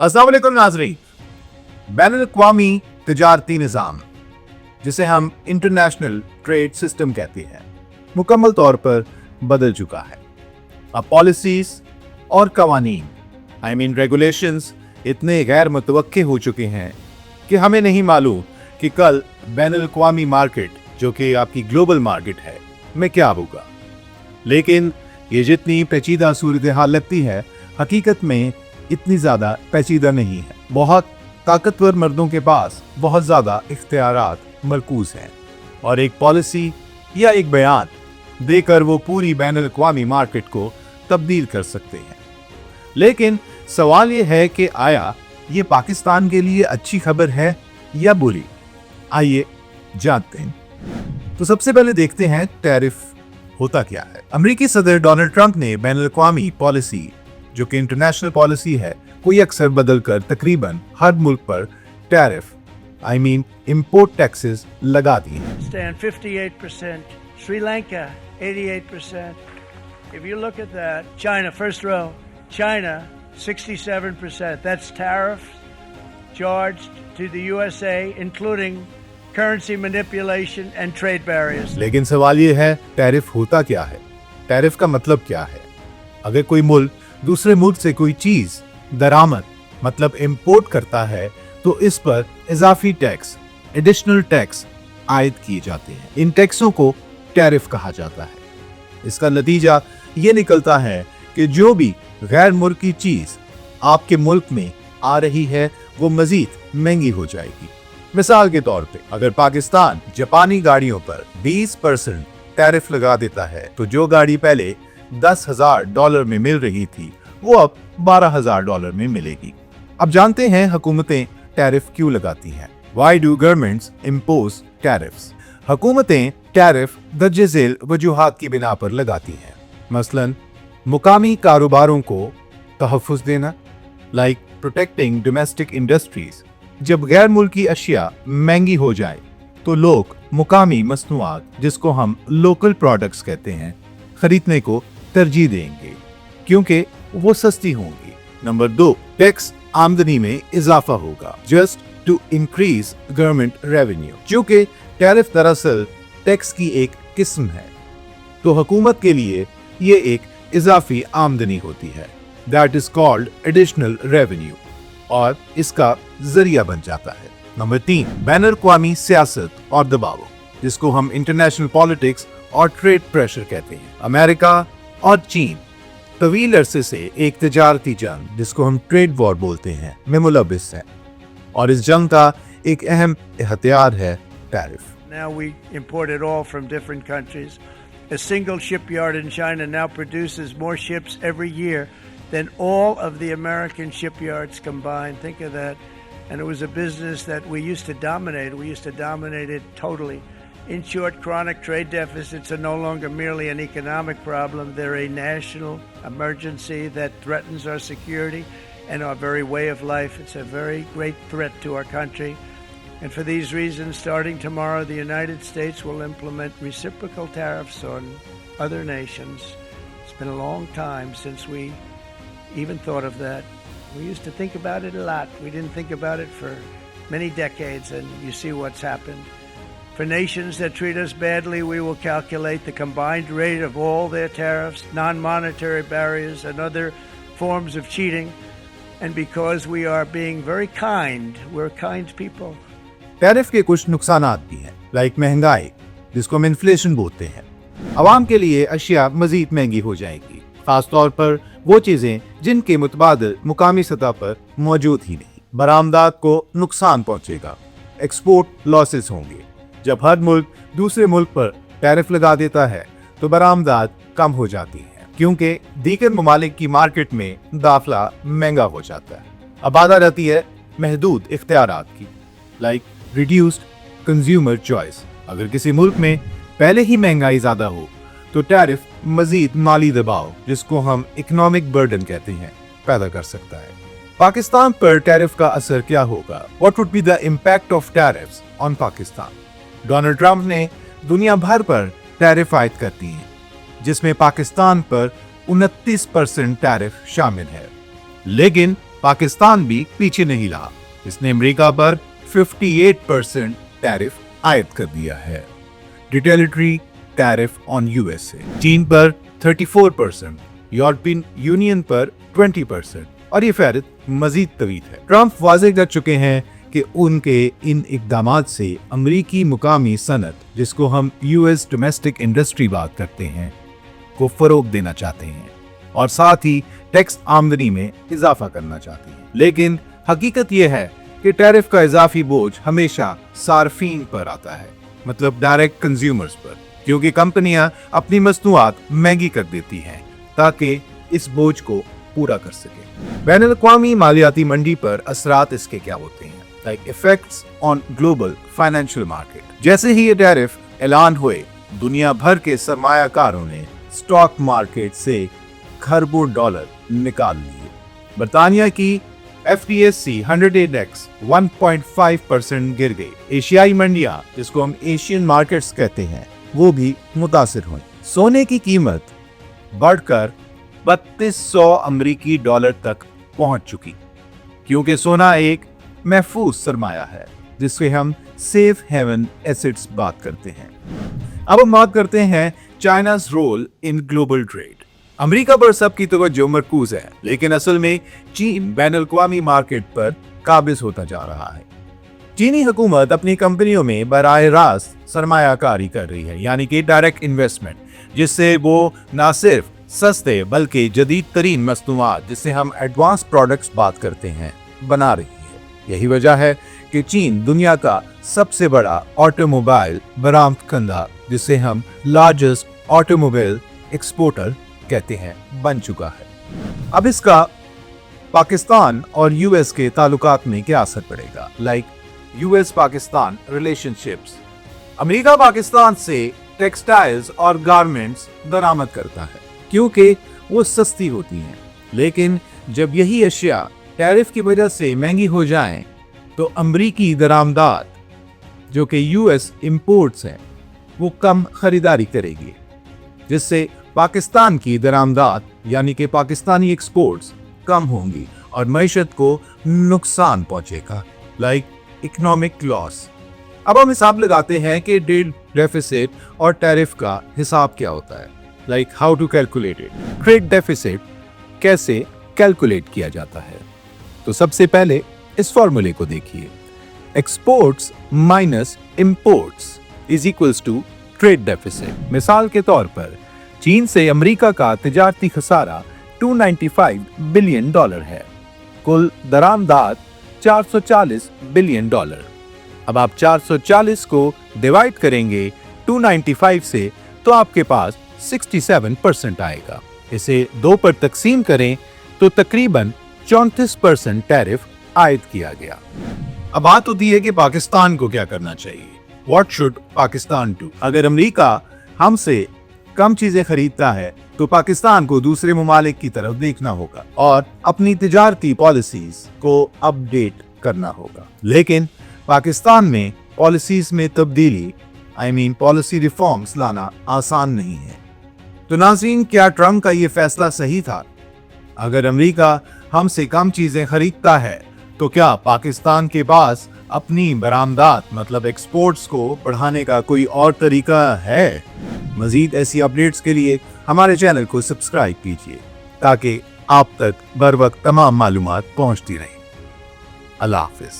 अस्सलाम वालेकुम नाज़रीन। बैनुल-अक़वामी तिजारती निज़ाम, जिसे हम इंटरनेशनल ट्रेड सिस्टम कहते हैं, मुकम्मल तौर पर बदल चुका है। अब पॉलिसीज और कवानीन रेगुलेशंस इतने गैर मुतवक्के हो चुके हैं कि हमें नहीं मालूम कि कल बैनुल-अक़वामी मार्केट, जो कि आपकी ग्लोबल मार्केट है, में क्या होगा। लेकिन ये जितनी पेचीदा सूरत हाल लगती है, हकीकत में इतनी ज़्यादा पेचीदा नहीं है। बहुत ताकतवर मर्दों के पास बहुत ज़्यादा इख्तियारात मरकूज हैं और एक पॉलिसी या एक बयान देकर वो पूरी बैनुल-अक़वामी मार्केट को तब्दील कर सकते हैं। लेकिन सवाल ये है कि आया ये पाकिस्तान के लिए अच्छी खबर है या बुरी? आइए जानते हैं। तो सबसे पहले देखते हैं टैरिफ होता क्या है। अमेरिकी सदर डोनाल्ड ट्रंप ने बैनुल-अक़वामी पॉलिसी, जो कि इंटरनेशनल पॉलिसी है, कोई अक्सर बदलकर तकरीबन हर मुल्क पर टैरिफ इंपोर्ट टैक्सेस लगा दिए हैं। Stand 58%, Sri Lanka 88%. If you look at that, China first row, China 67%. That's tariffs charged to the USA, including currency manipulation and trade barriers. लेकिन सवाल ये है, टैरिफ होता क्या है? टैरिफ का मतलब क्या है? अगर कोई मुल्क दूसरे मुल्क से कोई चीज दरामद मतलब इंपोर्ट करता है तो इस पर इजाफी टैक्स, एडिशनल टैक्स आयद किए जाते हैं। इन टैक्सों को टैरिफ कहा जाता है। इसका नतीजा ये निकलता है कि जो भी गैर मुल्की चीज आपके मुल्क में आ रही है वो मजीद महंगी हो जाएगी। मिसाल के तौर पे अगर पाकिस्तान जापानी गाड़ियों पर 20% टैरिफ लगा देता है तो जो गाड़ी पहले $10,000 में मिल रही थी वो अब $12,000 में मिलेगी। अब जानते हैं हुकूमतें टैरिफ क्यों लगाती हैं। Why do governments impose tariffs? हुकूमतें टैरिफ दर्जे झेल वजूहात की बिना पर लगाती हैं। मसलन मुकामी कारोबारों को तहफ़्फ़ुज़ देना, लाइक प्रोटेक्टिंग डोमेस्टिक इंडस्ट्रीज। जब गैर मुल्की अशिया महंगी हो जाए तो लोग मुकामी मसनूआत, जिसको हम लोकल प्रोडक्ट्स कहते हैं, खरीदने को तरजीह देंगे क्योंकि वो सस्ती होंगी। नंबर 2, टैक्स आमदनी में इजाफा होगा, just to increase government revenue. चूंकि टैरिफ दरअसल टैक्स की एक किस्म है तो हुकूमत के लिए ये एक इजाफी आमदनी होती है, that is called additional revenue, और इसका जरिया बन जाता है। नंबर 3, बैनुल-अक़वामी सियासत और दबाव, जिसको हम इंटरनेशनल पॉलिटिक्स और ट्रेड प्रेशर कहते हैं। अमेरिका और चीन तवील अरसे से एक तिजारती जंग, जिसको हम ट्रेड वॉर बोलते हैं, में मुलविस है और इस जंग का एक अहम हथियार है tariff. Now we import it all from different countries. A single shipyard in China now produces more ships every year than all of the American shipyards combined. Think of that. And it was a business that we used to dominate. We used to dominate it totally. In short, chronic trade deficits are no longer merely an economic problem. They're a national emergency that threatens our security and our very way of life. It's a very great threat to our country. And for these reasons, starting tomorrow, the United States will implement reciprocal tariffs on other nations. It's been a long time since we even thought of that. We used to think about it a lot. We didn't think about it for many decades, and you see what's happened. For nations that treat us badly, we will calculate the combined rate of all their tariffs, non-monetary barriers, and other forms of cheating. And because we are being very kind, we're kind people. Tariff के कुछ नुकसानात भी हैं, like महंगाई, जिसको हम inflation बोलते हैं। आवाम के लिए अशिया मजीद महंगी हो जाएगी, खास तौर पर वो चीजें जिनके मुतबादिल मुकामी सतह पर मौजूद ही नहीं। बरामदात को नुकसान पहुंचेगा, एक्सपोर्ट लॉसेस होंगे। जब हर मुल्क दूसरे मुल्क पर टैरिफ लगा देता है तो बरामदात कम हो जाती है क्योंकि दीगर ममालिक की मार्केट में दाखला महंगा हो जाता है। अब बात आ जाती है महदूद इख्तियारात की, लाइक रिड्यूस्ड कंज्यूमर चॉइस। अगर किसी मुल्क में पहले ही महंगाई ज्यादा हो तो टैरिफ मजीद माली दबाव, जिसको हम इकोनॉमिक बर्डन कहते हैं, पैदा कर सकता है। पाकिस्तान पर टैरिफ का असर क्या होगा? What would be the impact of tariffs on Pakistan? Donald Trump ने दुनिया भर पर टैरिफ आयद कर दी है, जिसमें पाकिस्तान पर 29% टैरिफ शामिल है। लेकिन पाकिस्तान भी पीछे नहीं रहा। इसने अमेरिका पर 58% टैरिफ आयद कर दिया है। रिटेलिटरी टैरिफ ऑन यूएसए, चीन पर 34%, यूरोपियन यूनियन पर 20% और ये फहरिस्त मजीद तवील है। ट्रंप वाज़ेह कर चुके हैं कि उनके इन इक़दामात से अमरीकी मुकामी सनत, जिसको हम यूएस डोमेस्टिक इंडस्ट्री बात करते हैं, को फरोग देना चाहते हैं और साथ ही टैक्स आमदनी में इजाफा करना चाहते हैं। लेकिन हकीकत यह है कि टैरिफ का इजाफी बोझ हमेशा सार्फिन पर आता है, मतलब डायरेक्ट कंज्यूमर्स पर, क्योंकि कंपनियां अपनी मसनूआत महंगी कर देती हैं ताकि इस बोझ को पूरा कर सके। बैनुल-अक़वामी मालियाती मंडी पर असरात इसके क्या होते हैं, like effects on global financial market. जैसे ही ये टैरिफ ऐलान हुए, दुनिया भर के सरमायाकारों ने स्टॉक मार्केट से खरबों डॉलर निकाल लिए। बरतानिया की FTSE 100 इंडेक्स 1.5% गिर गई। एशियाई मंडियां, जिसको हम एशियन मार्केट्स कहते हैं, वो भी मुतासिर हुई। सोने की कीमत बढ़कर 3200 अमेरिकी डॉलर तक पहुंच चुकी, क्योंकि सोना एक महफूज सरमाया है जिससे हम सेफ हेवन एसेट्स बात करते हैं। अब हम बात करते हैं China's role in global trade. America पर सबकी तवज्जो मरकूज है, लेकिन असल में चीन बैनुल-अक़वामी मार्केट पर काबिज होता जा रहा है। चीनी हुकूमत अपनी कंपनियों में बराह रास्त सरमायाकारी कर रही है, यानी कि डायरेक्ट इन्वेस्टमेंट, जिससे वो ना सिर्फ सस्ते बल्कि जदीद तरीन मसनूआत, जिससे हम एडवांस प्रोडक्ट्स बात करते हैं, बना रही है। यही वजह है कि चीन दुनिया का सबसे बड़ा ऑटोमोबाइल बरामद कंदा, जिसे हम लार्जेस्ट ऑटोमोबाइल एक्सपोर्टर कहते हैं, बन चुका है। अब इसका पाकिस्तान और यूएस के ताल्लुकात में क्या असर पड़ेगा, like US Pakistan relationships. America Pakistan से टेक्सटाइल्स और गारमेंट्स दरामद करता है क्योंकि वो सस्ती होती हैं, लेकिन जब यही अशिया टैरिफ की वजह से महंगी हो जाएं, तो अमरीकी दरामदात, जो कि यूएस इंपोर्ट्स हैं, वो कम खरीदारी करेगी, जिससे पाकिस्तान की दरामदात यानी कि पाकिस्तानी एक्सपोर्ट्स कम होंगी और मईशत को नुकसान पहुंचेगा, लाइक इकोनॉमिक लॉस। अब हम हिसाब लगाते हैं कि ट्रेड डेफिसिट और टैरिफ का हिसाब क्या होता है, like how to calculate it. Trade deficit कैसे कैलकुलेट किया जाता है, तो सबसे पहले इस फॉर्मूले को देखिए। Exports minus imports is equals to trade deficit. मिसाल के तौर पर चीन से अमेरिका का तिजारती खसारा 295 बिलियन डॉलर है, कुल दरामदात 440 बिलियन डॉलर। अब आप 440 को डिवाइड करेंगे 295 से, तो आपके पास 67% आएगा। इसे 2 पर तकसीम करें तो तकरीबन 34% टैरिफ आयद किया गया। अब बात होती है कि पाकिस्तान को क्या करना चाहिए, व्हाट शुड पाकिस्तान डू। अगर अमेरिका हमसे कम चीजें खरीदता है तो पाकिस्तान को दूसरे ममालिक की तरफ देखना होगा और अपनी तिजारती पॉलिसीज को अपडेट करना होगा। लेकिन पाकिस्तान में पॉलिसीज में तब्दीली पॉलिसी रिफॉर्म्स लाना आसान नहीं है। तो नाज़रीन, क्या ट्रंप का ये फैसला सही था? अगर अमेरिका हमसे कम चीजें खरीदता है तो क्या पाकिस्तान के पास अपनी बरामदात मतलब एक्सपोर्ट्स को बढ़ाने का कोई और तरीका है? मजीद ऐसी अपडेट्स के लिए हमारे चैनल को सब्सक्राइब कीजिए ताकि आप तक बर वक्त तमाम मालूमात पहुंचती रहें। अल्लाह हाफिज।